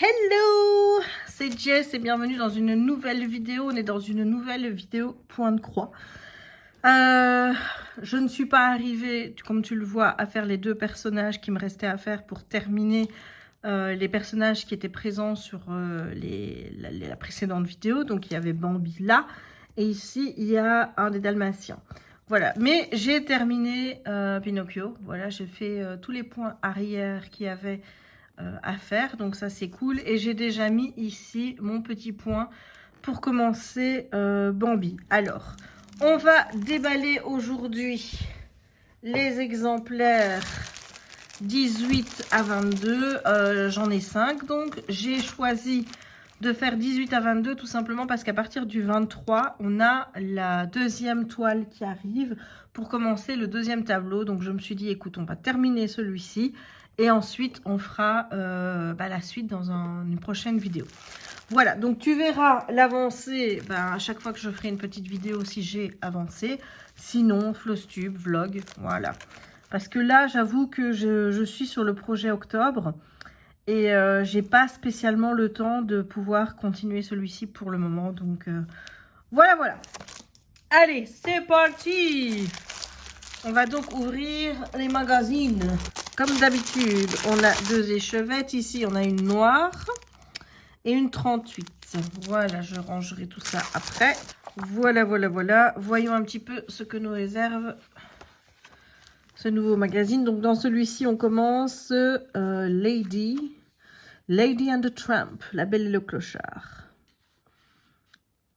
Hello, c'est Jess et bienvenue dans une nouvelle vidéo. On est dans une nouvelle vidéo point de croix. Je ne suis pas arrivée, comme tu le vois, à faire les deux personnages qui me restaient à faire pour terminer les personnages qui étaient présents sur la précédente vidéo. Donc il y avait Bambi là et ici il y a un des Dalmatiens. Voilà, mais j'ai terminé Pinocchio. Voilà, j'ai fait tous les points arrière qu'il y avait à faire, donc ça c'est cool. Et j'ai déjà mis ici mon petit point pour commencer Bambi. Alors, on va déballer aujourd'hui les exemplaires 18 à 22. J'en ai 5, donc j'ai choisi de faire 18 à 22 tout simplement parce qu'à partir du 23, on a la deuxième toile qui arrive pour commencer le deuxième tableau. Donc je me suis dit, écoute, on va terminer celui-ci et ensuite on fera la suite dans une prochaine vidéo. Voilà, donc tu verras l'avancée à chaque fois que je ferai une petite vidéo si j'ai avancé. Sinon, Flowstube, vlog, voilà. Parce que là, j'avoue que je suis sur le projet octobre. Et j'ai pas spécialement le temps de pouvoir continuer celui-ci pour le moment. Donc voilà. Allez, c'est parti. On va donc ouvrir les magazines. Comme d'habitude, on a deux échevettes. Ici, on a une noire et une 38. Voilà, je rangerai tout ça après. Voilà. Voyons un petit peu ce que nous réserve ce nouveau magazine. Donc dans celui-ci, on commence Lady and the Tramp, La Belle et le Clochard.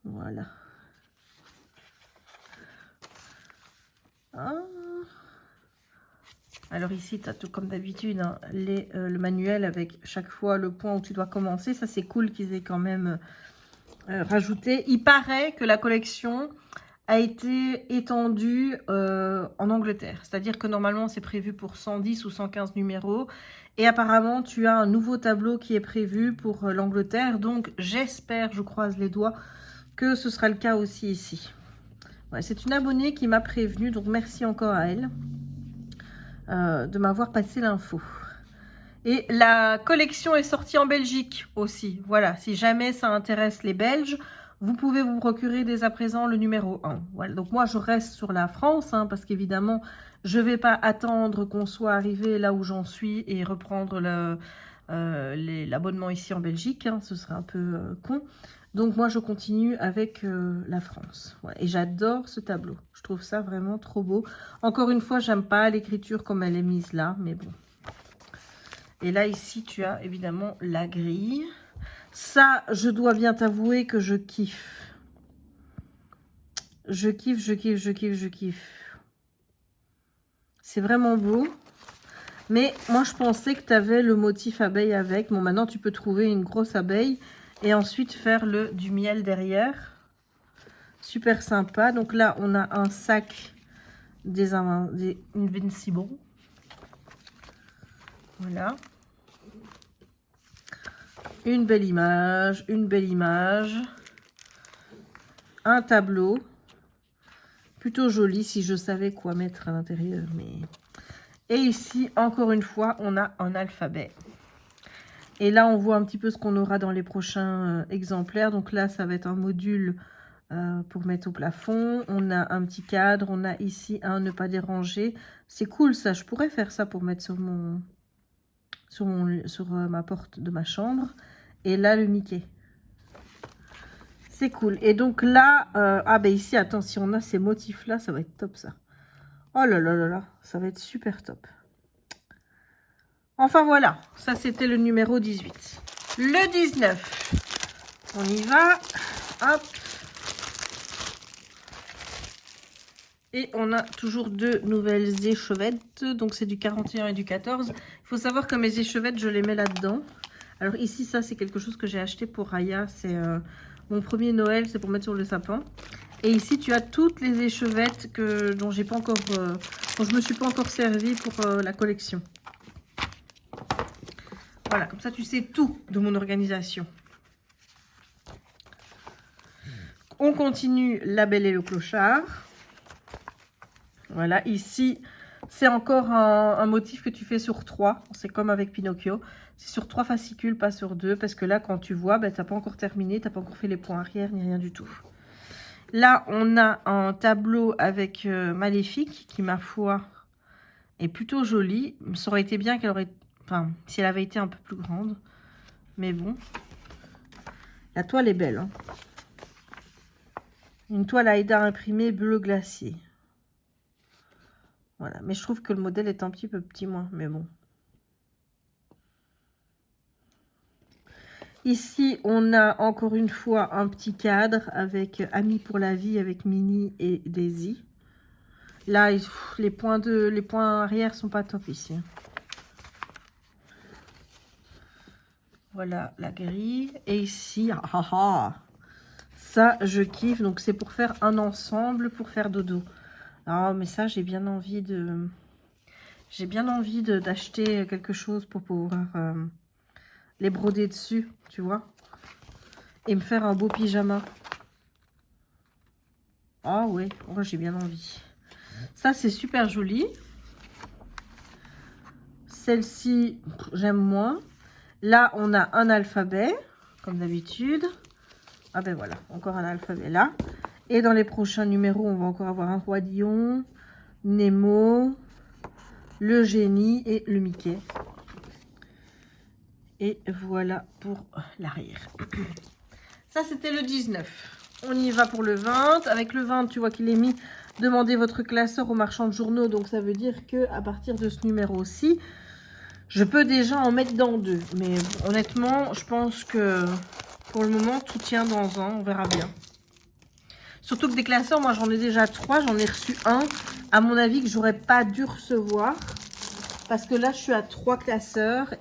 Voilà. Ah. Alors ici, tu as tout comme d'habitude, hein, le manuel avec chaque fois le point où tu dois commencer. Ça, c'est cool qu'ils aient quand même rajouté. Il paraît que la collection a été étendue en Angleterre. C'est-à-dire que normalement, c'est prévu pour 110 ou 115 numéros. Et apparemment, tu as un nouveau tableau qui est prévu pour l'Angleterre. Donc, j'espère, je croise les doigts, que ce sera le cas aussi ici. Ouais, c'est une abonnée qui m'a prévenue, donc merci encore à elle de m'avoir passé l'info. Et la collection est sortie en Belgique aussi. Voilà, si jamais ça intéresse les Belges, vous pouvez vous procurer dès à présent le numéro 1. Voilà, donc moi je reste sur la France, hein, parce qu'évidemment, je ne vais pas attendre qu'on soit arrivé là où j'en suis et reprendre l'abonnement ici en Belgique. Hein, ce serait un peu con. Donc moi je continue avec la France. Voilà. Et j'adore ce tableau. Je trouve ça vraiment trop beau. Encore une fois, j'aime pas l'écriture comme elle est mise là, mais bon. Et là, ici, tu as évidemment la grille. Ça, je dois bien t'avouer que je kiffe. Je kiffe. C'est vraiment beau. Mais moi, je pensais que tu avais le motif abeille avec. Bon, maintenant, tu peux trouver une grosse abeille et ensuite faire du miel derrière. Super sympa. Donc là, on a un sac des Invincible. Voilà. Une belle image. Un tableau. Plutôt joli si je savais quoi mettre à l'intérieur. Et ici, encore une fois, on a un alphabet. Et là, on voit un petit peu ce qu'on aura dans les prochains exemplaires. Donc là, ça va être un module pour mettre au plafond. On a un petit cadre. On a ici un ne pas déranger. C'est cool ça. Je pourrais faire ça pour mettre sur ma porte de ma chambre. Et là, le Mickey. C'est cool. Et donc là, ici, attends, si on a ces motifs-là, ça va être top ça. Oh là, ça va être super top. Enfin voilà, ça c'était le numéro 18. Le 19, on y va. Hop. Et on a toujours deux nouvelles échevettes. Donc c'est du 41 et du 14. Il faut savoir que mes échevettes, je les mets là-dedans. Alors ici, ça c'est quelque chose que j'ai acheté pour Raya. C'est mon premier Noël, c'est pour mettre sur le sapin. Et ici, tu as toutes les échevettes dont je me suis pas encore servi pour la collection. Voilà, comme ça, tu sais tout de mon organisation. On continue La Belle et le Clochard. Voilà, ici, C'est encore un motif que tu fais sur 3. C'est comme avec Pinocchio. C'est sur 3 fascicules, pas sur 2. Parce que là, quand tu vois, ben, tu n'as pas encore terminé. Tu n'as pas encore fait les points arrière, ni rien du tout. Là, on a un tableau avec Maléfique, qui, ma foi, est plutôt joli. Ça aurait été bien qu'elle aurait... Enfin, si elle avait été un peu plus grande. Mais bon. La toile est belle. Hein. Une toile à Aïda imprimée bleu glacier. Voilà. Mais je trouve que le modèle est un petit peu petit, moi. Mais bon. Ici, on a encore une fois un petit cadre avec Amis pour la vie avec Minnie et Daisy. Là, les points arrière sont pas top ici. Voilà la grille. Et ici, ça, je kiffe. Donc, c'est pour faire un ensemble, pour faire dodo. Ah, mais ça, j'ai bien envie de... J'ai bien envie d'acheter quelque chose pour pouvoir les broder dessus, tu vois. Et me faire un beau pyjama. Ah ouais, moi j'ai bien envie. Ça, c'est super joli. Celle-ci, j'aime moins. Là, on a un alphabet, comme d'habitude. Ah ben voilà, encore un alphabet là. Et dans les prochains numéros, on va encore avoir un roi lion, Nemo, le génie et le Mickey. Et voilà pour l'arrière. Ça, c'était le 19. On y va pour le 20. Avec le 20, tu vois qu'il est mis « Demandez votre classeur au marchand de journaux ». Donc, ça veut dire qu'à partir de ce numéro-ci, je peux déjà en mettre dans 2. Mais honnêtement, je pense que pour le moment, tout tient dans un. On verra bien. Surtout que des classeurs, moi, j'en ai déjà 3. J'en ai reçu un. À mon avis, que j'aurais pas dû recevoir. Parce que là, je suis à 3 classeurs.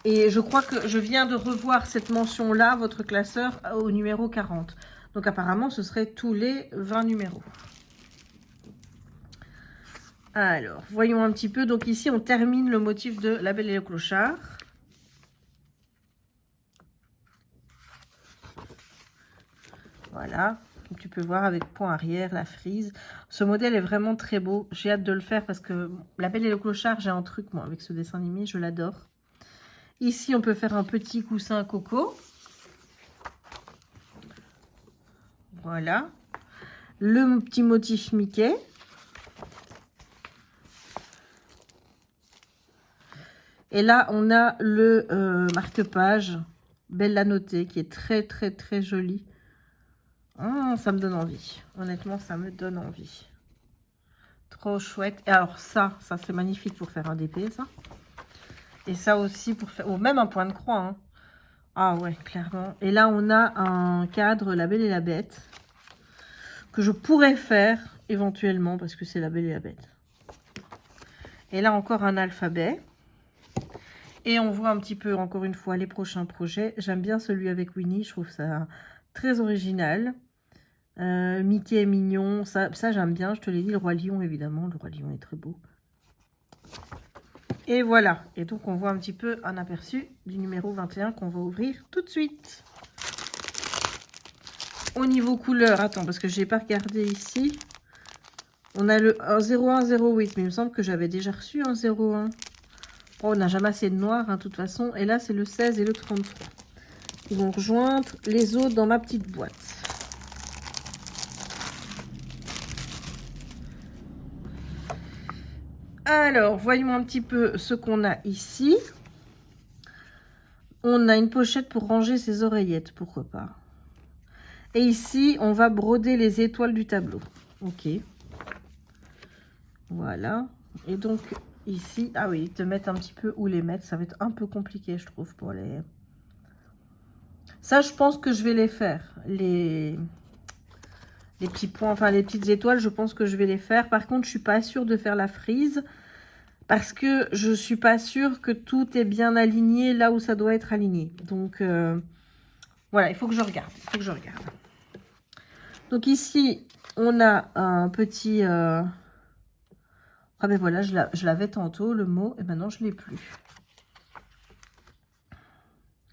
Et je crois que je viens de revoir cette mention-là, votre classeur, au numéro 40. Donc apparemment, ce serait tous les 20 numéros. Alors, voyons un petit peu. Donc ici, on termine le motif de La Belle et le Clochard. Voilà, comme tu peux voir avec point arrière, la frise. Ce modèle est vraiment très beau. J'ai hâte de le faire parce que La Belle et le Clochard, j'ai un truc, moi, avec ce dessin animé. Je l'adore. Ici, on peut faire un petit coussin coco. Voilà. Le petit motif Mickey. Et là, on a le marque-page Belle à noter qui est très, très, très joli. Oh, ça me donne envie. Honnêtement, ça me donne envie. Trop chouette. Et alors ça c'est magnifique pour faire un DP, ça. Et ça aussi pour faire... Oh, même un point de croix. Hein. Ah ouais, clairement. Et là, on a un cadre La Belle et la Bête que je pourrais faire éventuellement parce que c'est La Belle et la Bête. Et là, encore un alphabet. Et on voit un petit peu, encore une fois, les prochains projets. J'aime bien celui avec Winnie. Je trouve ça très original. Mickey est mignon. Ça j'aime bien. Je te l'ai dit, le Roi Lion, évidemment. Le Roi Lion est très beau. Et voilà. Et donc, on voit un petit peu un aperçu du numéro 21 qu'on va ouvrir tout de suite. Au niveau couleur, attends, parce que je n'ai pas regardé ici. On a le 0108, mais il me semble que j'avais déjà reçu un 01. Oh, on n'a jamais assez de noir, hein, de toute façon. Et là, c'est le 16 et le 33. Ils vont rejoindre les autres dans ma petite boîte. Alors, voyons un petit peu ce qu'on a ici. On a une pochette pour ranger ses oreillettes, pourquoi pas. Et ici, on va broder les étoiles du tableau. Ok. Voilà. Et donc, ici, ah oui, te mettre un petit peu où les mettre. Ça va être un peu compliqué, je trouve, pour les... Ça, je pense que je vais les faire. Les petits points, enfin les petites étoiles, je pense que je vais les faire. Par contre, je suis pas sûre de faire la frise. Parce que je suis pas sûre que tout est bien aligné là où ça doit être aligné. Donc, voilà, il faut que je regarde. Il faut que je regarde. Donc ici, on a un petit... Ah ben voilà, je l'avais tantôt, le mot, et maintenant je ne l'ai plus.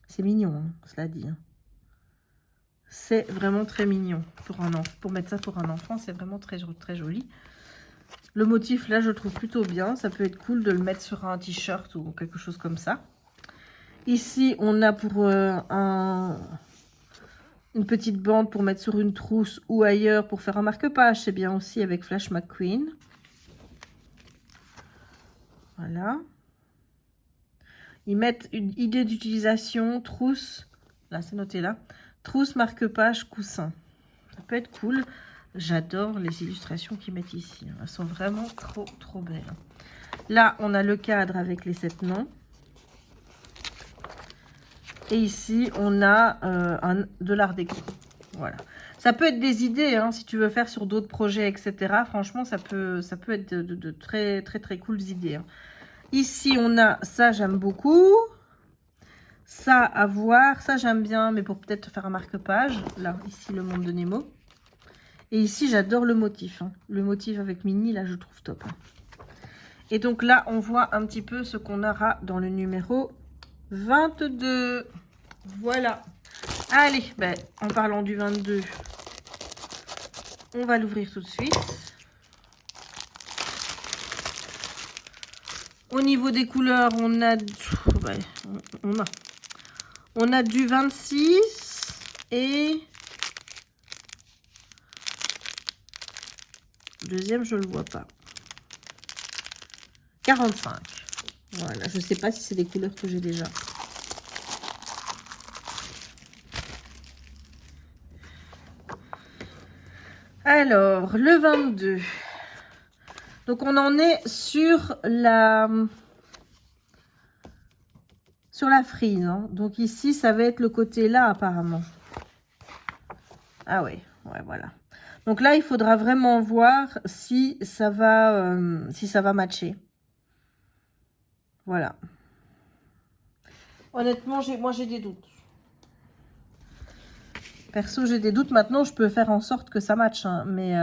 C'est mignon, hein, cela dit. C'est vraiment très mignon pour un enfant. Pour mettre ça pour un enfant, c'est vraiment très, très joli. Le motif, là, je le trouve plutôt bien. Ça peut être cool de le mettre sur un t-shirt ou quelque chose comme ça. Ici, on a pour une petite bande pour mettre sur une trousse ou ailleurs pour faire un marque-page. C'est bien aussi avec Flash McQueen. Voilà. Ils mettent une idée d'utilisation, trousse. Là, c'est noté là. Trousse, marque-page, coussin. Ça peut être cool. J'adore les illustrations qu'ils mettent ici. Elles sont vraiment trop belles. Là, on a le cadre avec les 7 noms. Et ici, on a de l'art déco. Voilà. Ça peut être des idées, hein, si tu veux faire sur d'autres projets, etc. Franchement, ça peut être de très cool idées. Hein. Ici, on a ça, j'aime beaucoup. Ça, à voir. Ça, j'aime bien, mais pour peut-être faire un marque-page. Là, ici, le monde de Nemo. Et ici, j'adore le motif. Hein. Le motif avec Minnie, là, je trouve top. Hein. Et donc là, on voit un petit peu ce qu'on aura dans le numéro 22. Voilà. Allez, ben, en parlant du 22, on va l'ouvrir tout de suite. Au niveau des couleurs, on a du 26 et le deuxième, je le vois pas. 45. Voilà, je sais pas si c'est des couleurs que j'ai déjà. Alors, le 22. Donc, on en est sur la frise. Hein. Donc, ici, ça va être le côté là, apparemment. Ah ouais, voilà. Donc là, il faudra vraiment voir si ça va matcher. Voilà. Honnêtement, moi, j'ai des doutes. Perso, j'ai des doutes. Maintenant, je peux faire en sorte que ça matche. Hein, mais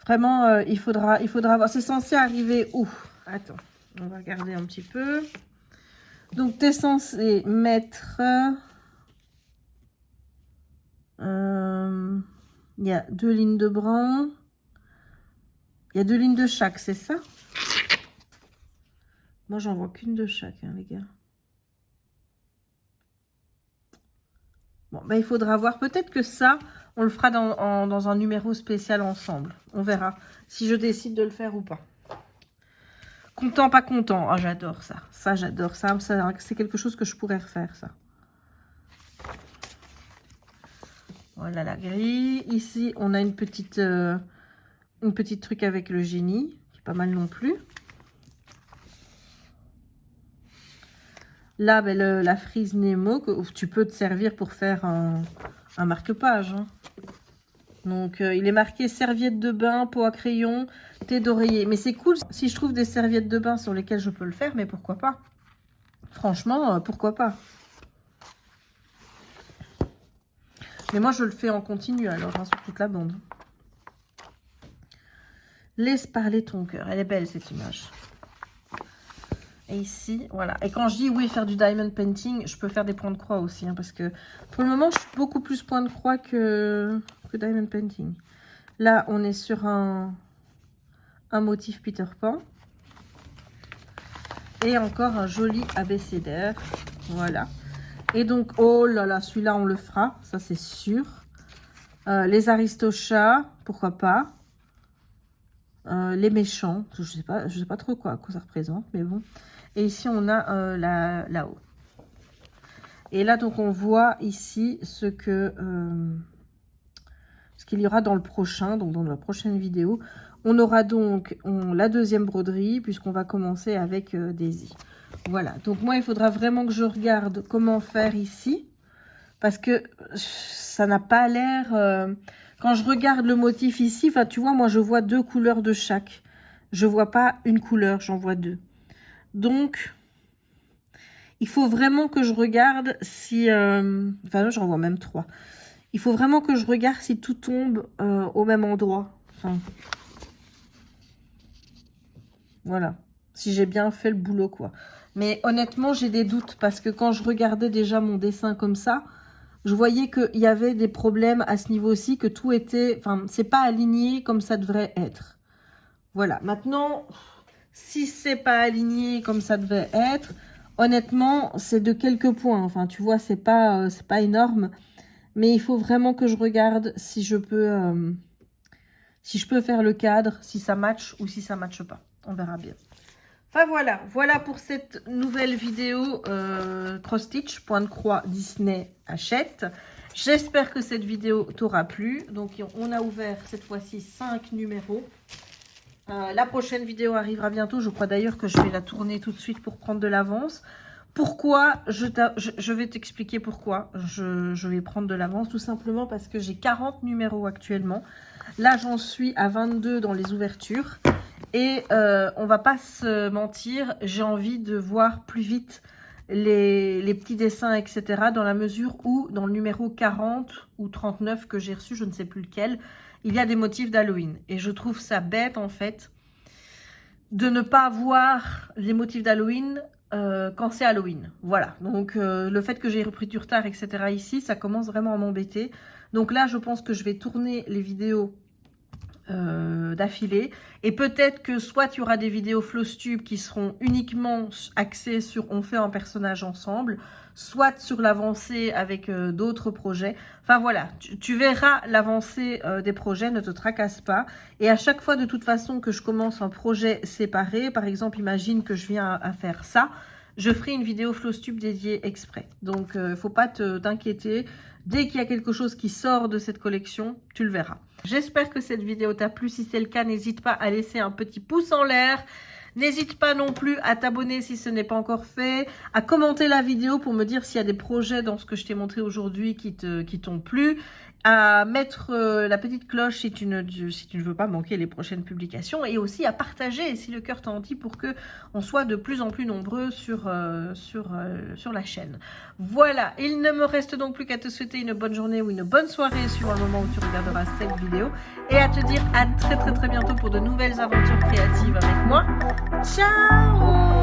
vraiment, il faudra voir. C'est censé arriver où? Attends, on va regarder un petit peu. Donc, tu es censé mettre... il y a 2 lignes de brun. Il y a 2 lignes de chaque, c'est ça? Moi, j'en vois qu'une de chaque, hein, les gars. Bon, ben, il faudra voir. Peut-être que ça, on le fera dans un numéro spécial ensemble. On verra si je décide de le faire ou pas. Content, pas content. Ah, j'adore ça. Ça, j'adore ça. C'est quelque chose que je pourrais refaire, ça. Voilà la grille. Ici, on a une petite truc avec le génie, qui est pas mal non plus. Là, ben, la frise Nemo, que tu peux te servir pour faire un marque-page. Hein. Donc, il est marqué serviette de bain, pot à crayon, thé d'oreiller. Mais c'est cool si je trouve des serviettes de bain sur lesquelles je peux le faire, mais pourquoi pas? Franchement, pourquoi pas? Mais moi, je le fais en continu, alors, hein, sur toute la bande. Laisse parler ton cœur. Elle est belle, cette image. Et ici, voilà. Et quand je dis, oui, faire du diamond painting, je peux faire des points de croix aussi. Hein, parce que, pour le moment, je suis beaucoup plus point de croix que diamond painting. Là, on est sur un motif Peter Pan. Et encore un joli abécédaire. Voilà. Et donc, oh là là, celui-là, on le fera. Ça, c'est sûr. Les Aristochats, pourquoi pas. Les méchants, je sais pas trop quoi ça représente, mais bon. Et ici, on a là-haut. Et là, donc, on voit ici ce qu'il y aura dans le prochain, donc dans la prochaine vidéo. On aura donc la deuxième broderie, puisqu'on va commencer avec Daisy. Voilà, donc moi, il faudra vraiment que je regarde comment faire ici, parce que ça n'a pas l'air... quand je regarde le motif ici, enfin, tu vois, moi, je vois 2 couleurs de chaque. Je vois pas une couleur, j'en vois 2. Donc, il faut vraiment que je regarde si... enfin, j'en vois même 3. Il faut vraiment que je regarde si tout tombe au même endroit. Enfin, voilà. Si j'ai bien fait le boulot, quoi. Mais honnêtement, j'ai des doutes parce que quand je regardais déjà mon dessin comme ça, je voyais qu'il y avait des problèmes à ce niveau-ci, que tout était... Enfin, c'est pas aligné comme ça devrait être. Voilà, maintenant, si c'est pas aligné comme ça devait être, honnêtement, c'est de quelques points. Enfin, tu vois, c'est pas énorme. Mais il faut vraiment que je regarde si je peux faire le cadre, si ça match ou si ça matche pas. On verra bien. Enfin voilà pour cette nouvelle vidéo cross-stitch, point de croix, Disney achète. J'espère que cette vidéo t'aura plu. Donc on a ouvert cette fois-ci 5 numéros. La prochaine vidéo arrivera bientôt. Je crois d'ailleurs que je vais la tourner tout de suite pour prendre de l'avance. Pourquoi je vais t'expliquer pourquoi je vais prendre de l'avance. Tout simplement parce que j'ai 40 numéros actuellement. Là, j'en suis à 22 dans les ouvertures. Et on va pas se mentir, j'ai envie de voir plus vite les petits dessins, etc. Dans la mesure où, dans le numéro 40 ou 39 que j'ai reçu, je ne sais plus lequel, il y a des motifs d'Halloween. Et je trouve ça bête, en fait, de ne pas voir les motifs d'Halloween quand c'est Halloween. Voilà, donc le fait que j'ai repris du retard, etc. ici, ça commence vraiment à m'embêter. Donc là, je pense que je vais tourner les vidéos d'affilée, et peut-être que soit il y aura des vidéos Flowstube qui seront uniquement axées sur on fait un personnage ensemble, soit sur l'avancée avec d'autres projets. Enfin voilà, tu verras l'avancée des projets, ne te tracasse pas. Et à chaque fois de toute façon que je commence un projet séparé, par exemple imagine que je viens à faire ça, je ferai une vidéo Flowstube dédiée exprès. Donc faut pas t'inquiéter. Dès qu'il y a quelque chose qui sort de cette collection, tu le verras. J'espère que cette vidéo t'a plu. Si c'est le cas, n'hésite pas à laisser un petit pouce en l'air. N'hésite pas non plus à t'abonner si ce n'est pas encore fait, à commenter la vidéo pour me dire s'il y a des projets dans ce que je t'ai montré aujourd'hui qui t'ont plu, à mettre la petite cloche si tu ne veux pas manquer les prochaines publications, et aussi à partager si le cœur t'en dit pour que on soit de plus en plus nombreux sur la chaîne. Voilà, il ne me reste donc plus qu'à te souhaiter une bonne journée ou une bonne soirée suivant le moment où tu regarderas cette vidéo, et à te dire à très bientôt pour de nouvelles aventures créatives avec moi. Ciao!